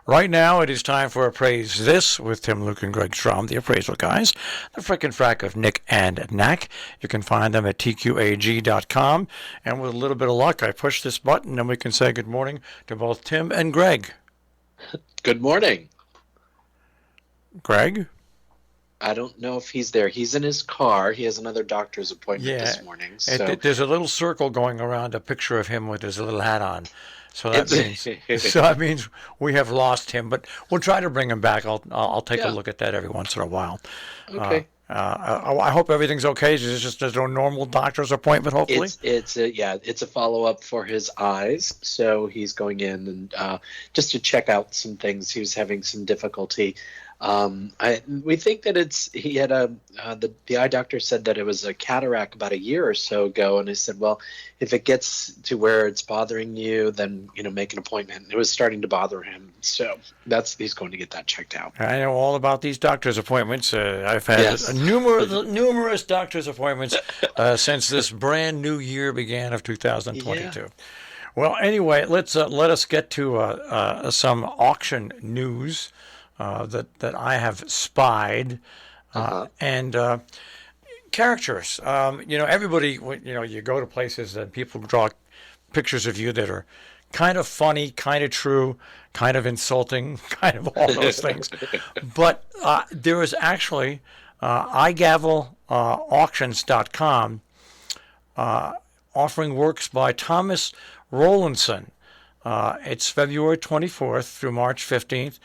Right now, it is time for Appraise This with Tim, Luke, and Greg Strahm, the Appraisal Guys, the frickin' frack of Nick and Knack. You can find them at tqag.com. And with a little bit of luck, I push this button and we can say good morning to both Tim and Greg. Good morning. Greg? I don't know if he's there. He's in his car. He has another doctor's appointment Yeah, this morning. So there's a little circle going around a picture of him with his little hat on. So that means it's so that means we have lost him, but we'll try to bring him back. I'll take a yeah. look at that every once in a while. Okay. I hope everything's okay. It's just a normal doctor's appointment, hopefully. It's a follow-up for his eyes. So he's going in and just to check out some things. He was having some difficulty. We think that he had the eye doctor said that it was a cataract about a year or so ago, and I said, well, if it gets to where it's bothering you, then make an appointment. It was starting to bother him, so he's going to get that checked out. I know all about these doctor's appointments. I've had Yes. numerous doctor's appointments since this brand new year began of 2022. Yeah. Well, anyway, let us get to some auction news. That I have spied, and caricatures. Everybody, you go to places and people draw pictures of you that are kind of funny, kind of true, kind of insulting, kind of all those things. But there is actually iGavelAuctions.com offering works by Thomas Rowlandson. It's February 24th through March 15th.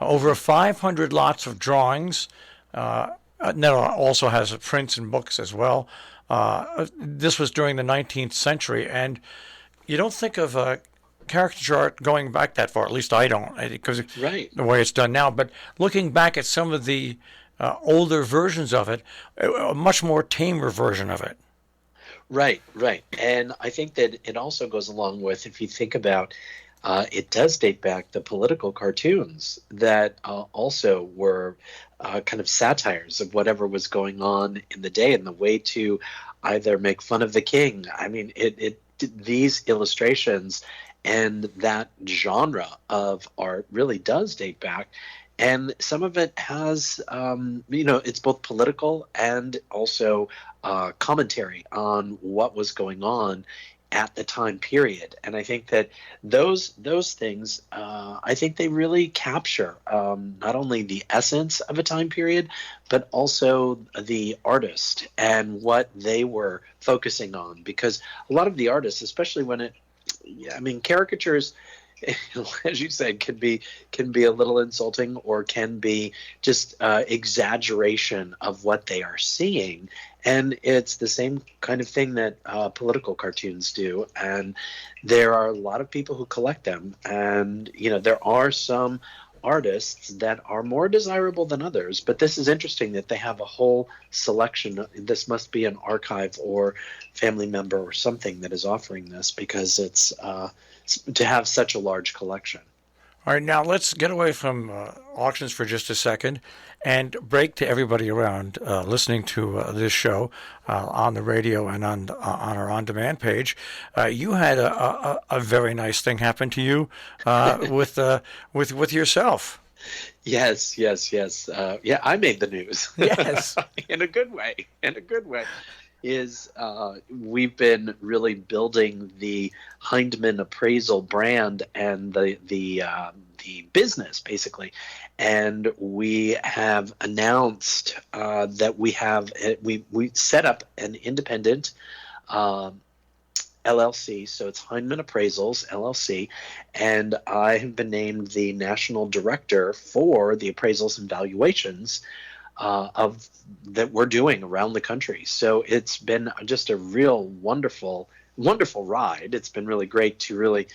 Over 500 lots of drawings. That also has prints and books as well. This was during the 19th century, and you don't think of caricature art going back that far. At least I don't, because Right. the way it's done now. But looking back at some of the older versions of it, a much more tamer version of it. Right. And I think that it also goes along with, if you think about it does date back the political cartoons that also were kind of satires of whatever was going on in the day, and the way to either make fun of the king. I mean, these illustrations and that genre of art really does date back. And some of it has, it's both political and also commentary on what was going on at the time period. And I think that those things, I think they really capture not only the essence of a time period, but also the artist and what they were focusing on. Because a lot of the artists, especially caricatures, as you said, can be a little insulting, or can be just exaggeration of what they are seeing. And it's the same kind of thing that political cartoons do. And there are a lot of people who collect them. And, there are some artists that are more desirable than others. But this is interesting that they have a whole selection. This must be an archive or family member or something that is offering this, because it's to have such a large collection. All right, now let's get away from auctions for just a second and break to everybody around listening to this show on the radio and on our on-demand page. You had a very nice thing happen to you with yourself. Yes. I made the news. Yes. In a good way. We've been really building the Hindman Appraisal brand and the business, basically. And we have announced that we set up an independent LLC, so it's Hindman Appraisals LLC, and I have been named the national director for the appraisals and valuations of that we're doing around the country. So it's been just a real wonderful ride. It's been really great to really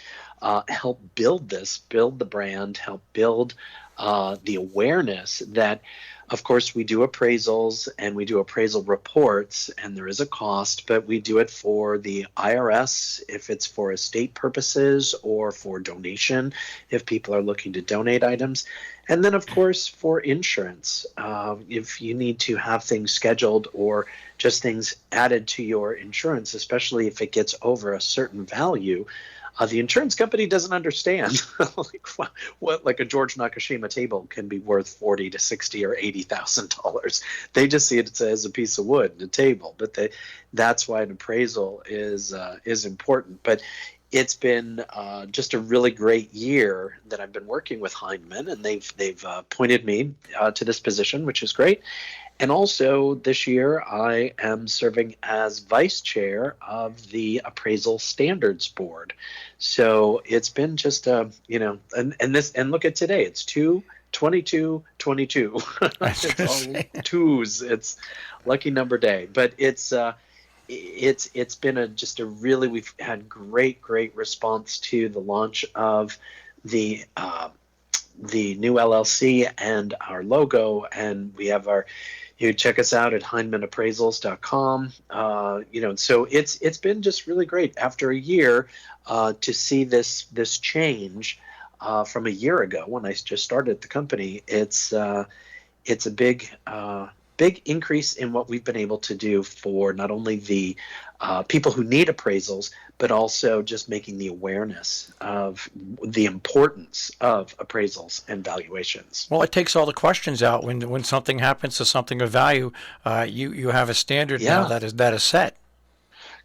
help build the brand, help build the awareness that, of course, we do appraisals and we do appraisal reports, and there is a cost, but we do it for the IRS if it's for estate purposes, or for donation if people are looking to donate items. And then, of course, for insurance, if you need to have things scheduled or just things added to your insurance, especially if it gets over a certain value, The insurance company doesn't understand like like a George Nakashima table can be worth 40 to 60 or $80,000. They just see it as a piece of wood and a table, but that's why an appraisal is important. But it's been just a really great year that I've been working with Heinemann, and they've appointed me to this position, which is great. And also this year, I am serving as vice chair of the Appraisal Standards Board. So it's been just and look at today, it's 2/22/22. It's all twos. It's lucky number day, but it's been just a really, we've had great response to the launch of the new LLC and our logo, and we have you check us out at HeinemanAppraisals.com. So it's been just really great after a year to see this change from a year ago when I just started the company. It's a big increase in what we've been able to do for not only the people who need appraisals, but also just making the awareness of the importance of appraisals and valuations. Well, it takes all the questions out when something happens to something of value. You have a standard now that is set.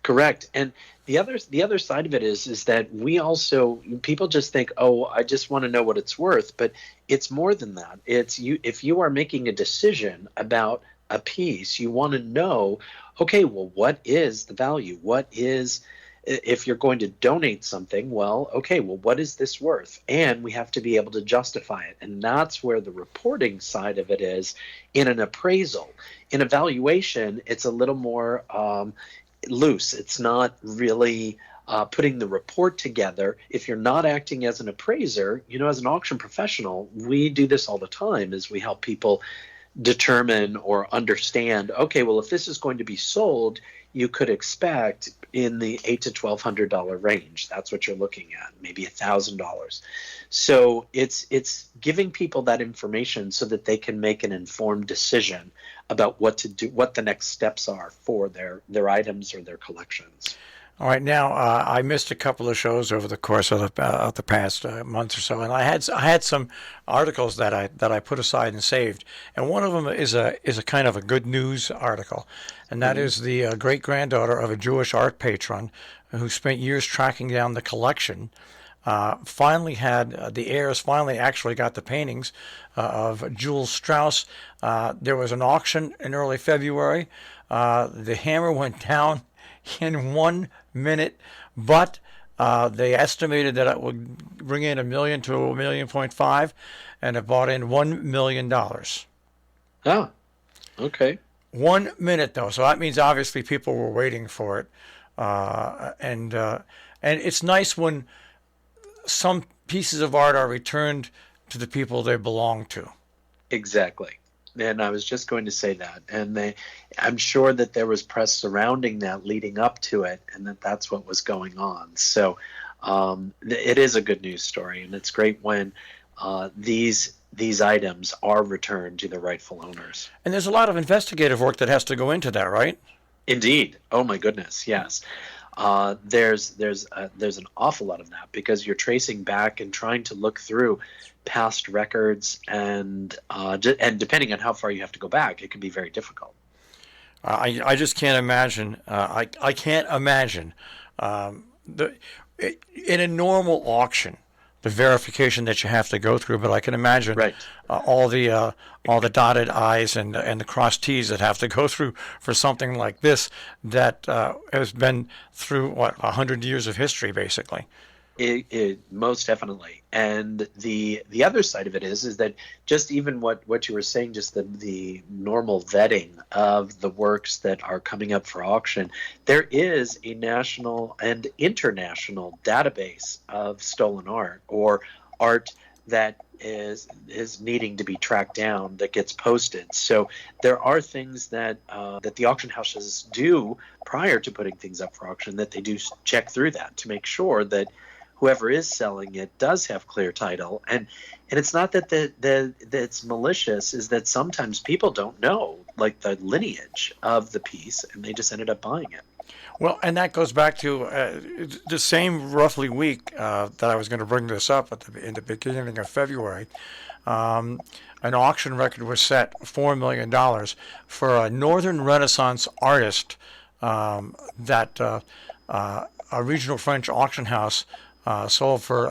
Correct. And the other side of it is that we also, people just think, oh, I just want to know what it's worth, but it's more than that. It's if you are making a decision about a piece, you want to know, okay, well, what is the value? What is, if you're going to donate something, well, okay, well, what is this worth? And we have to be able to justify it. And that's where the reporting side of it is in an appraisal. In a valuation, it's a little more loose. It's not really putting the report together. If you're not acting as an appraiser, as an auction professional, we do this all the time, is we help people determine or understand, okay, well, if this is going to be sold, you could expect in the $800 to $1,200 range. That's what you're looking at, maybe $1,000. So it's giving people that information so that they can make an informed decision about what to do, what the next steps are for their items or their collections. All right, now I missed a couple of shows over the course of the past month or so, and I had some articles that I put aside and saved, and one of them is a kind of a good news article, and that is the great granddaughter of a Jewish art patron who spent years tracking down the collection. Finally had the heirs finally actually got the paintings of Jules Strauss. There was an auction in early February. The hammer went down in 1 minute, but they estimated that it would bring in $1 million to $1.5 million, and it brought in $1 million. Oh, okay. 1 minute though, so that means obviously people were waiting for it, and it's nice when some pieces of art are returned to the people they belong to. Exactly. And I was just going to say that. And I'm sure that there was press surrounding that leading up to it, and that's what was going on. So it is a good news story, and it's great when these items are returned to the rightful owners. And there's a lot of investigative work that has to go into that, right? Indeed. Oh my goodness, yes. There's an awful lot of that, because you're tracing back and trying to look through past records, and depending on how far you have to go back, it can be very difficult. I just can't imagine. I can't imagine in a normal auction the verification that you have to go through. But I can imagine all the dotted I's and the crossed T's that have to go through for something like this that has been through 100 years of history, basically. It most definitely. And the other side of it is that just even what you were saying, just the normal vetting of the works that are coming up for auction, there is a national and international database of stolen art, or art that is needing to be tracked down, that gets posted. So there are things that the auction houses do prior to putting things up for auction, that they do check through that to make sure that whoever is selling it does have clear title. And it's not that that it's malicious, is that sometimes people don't know like the lineage of the piece, and they just ended up buying it. Well, and that goes back to the same roughly week that I was going to bring this up in the beginning of February. Um, an auction record was set $4 million for a Northern Renaissance artist that a regional French auction house sold for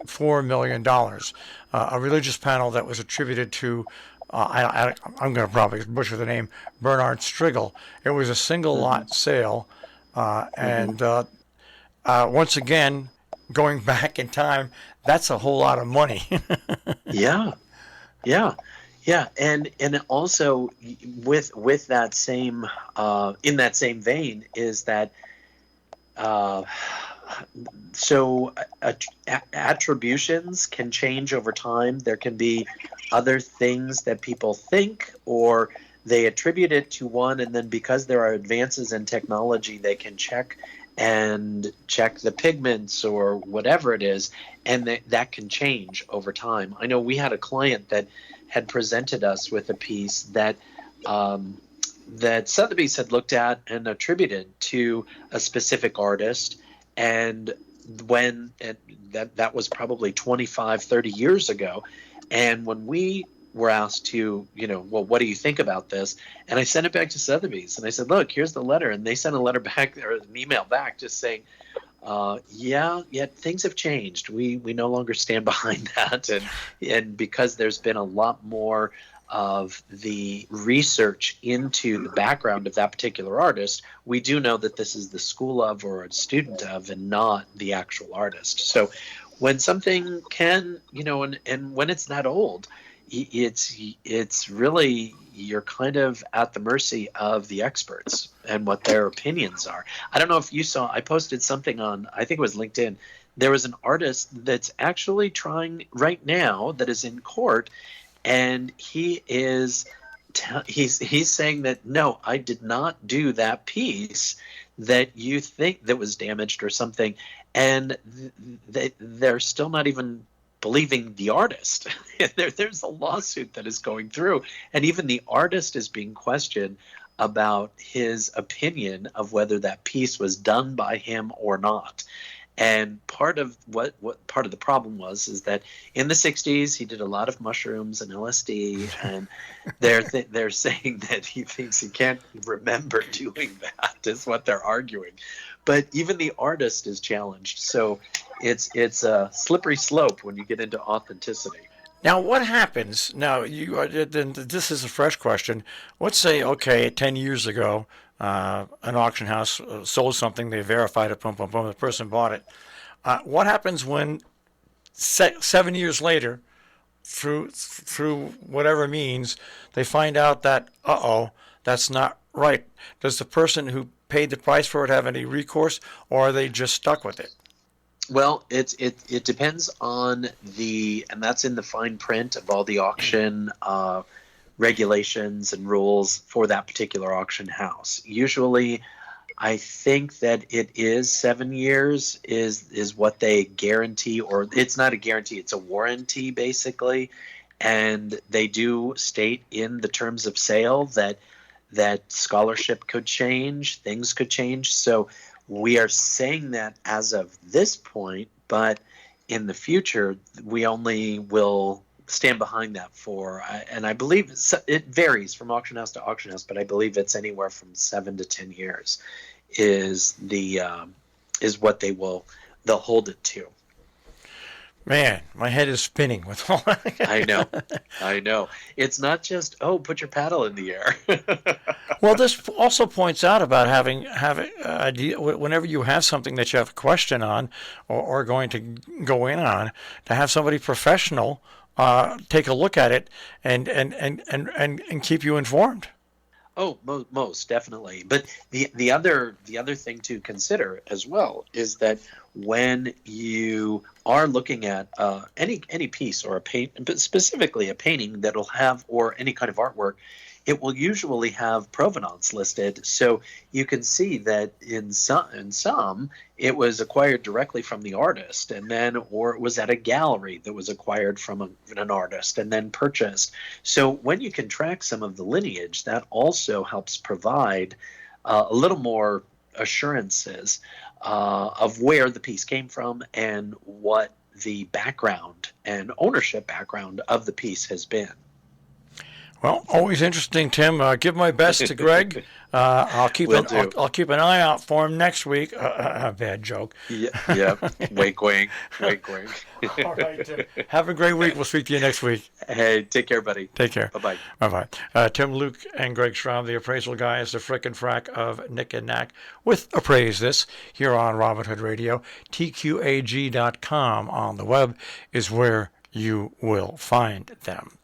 $4 million. A religious panel that was attributed to I'm going to probably butcher the name, Bernard Strigel. It was a single Mm-hmm. lot sale, Mm-hmm. and once again, going back in time, that's a whole lot of money. Yeah, yeah, yeah, and also with that same in that same vein is that uh, so attributions can change over time. There can be other things that people think or they attribute it to one, and then because there are advances in technology, they can check the pigments or whatever it is, and that can change over time. I know we had a client that had presented us with a piece um, that Sotheby's had looked at and attributed to a specific artist, and that was probably 25, 30 years ago. And when we were asked to, well, what do you think about this? And I sent it back to Sotheby's and I said, look, here's the letter. And they sent a letter back or an email back just saying, yeah, things have changed. We no longer stand behind that. And because there's been a lot more of the research into the background of that particular artist, we do know that this is the school of or a student of and not the actual artist. So when something can, and when it's that old, it's really, you're kind of at the mercy of the experts and what their opinions are. I don't know if you saw, I posted something on, I think it was LinkedIn. There was an artist that's actually trying right now that is in court, and he's saying that no, I did not do that piece that you think that was damaged or something, and they're still not even believing the artist. There's a lawsuit that is going through, and even the artist is being questioned about his opinion of whether that piece was done by him or not. And part of what part of the problem was is that in the 60s he did a lot of mushrooms and LSD, and they're saying that he thinks he can't remember doing that is what they're arguing. But even the artist is challenged, so it's a slippery slope when you get into authenticity. Now, what happens? Now, then this is a fresh question. Let's say, okay, 10 years ago, an auction house sold something, they verified it, boom, boom, boom, the person bought it. What happens when 7 years later, through whatever means, they find out that, that's not right? Does the person who paid the price for it have any recourse, or are they just stuck with it? Well, it depends on and that's in the fine print of all the auction regulations and rules for that particular auction house. Usually, I think that it is 7 years is what they guarantee, or it's not a guarantee, it's a warranty basically. And they do state in the terms of sale that scholarship could change, things could change. So we are saying that as of this point, but in the future, we only will stand behind that and I believe it varies from auction house to auction house, but I believe it's anywhere from 7 to 10 years is what they'll hold it to. Man, my head is spinning with all that. I know. It's not just, put your paddle in the air. Well, this also points out about having whenever you have something that you have a question on or going to go in on, to have somebody professional take a look at it and keep you informed. Oh, most definitely. But the other thing to consider as well is that when you are looking at any piece or a paint, but specifically a painting that'll have, or any kind of artwork, it will usually have provenance listed. So you can see that in some it was acquired directly from the artist, or it was at a gallery that was acquired from an artist and then purchased. So when you can track some of the lineage, that also helps provide a little more assurances of where the piece came from and what the background and ownership background of the piece has been. Well, always interesting, Tim. Give my best to Greg. I'll keep Will do. I'll keep an eye out for him next week. Bad joke. Yeah. Wink, wink. Wink, wink. All right, Tim. Have a great week. We'll speak to you next week. Hey, take care, buddy. Take care. Bye-bye. Bye-bye. Tim, Luke, and Greg Strahm, the Appraisal Guys, the frick and frack of Nick and Knack, with Appraise This here on Robin Hood Radio. TQAG.com on the web is where you will find them.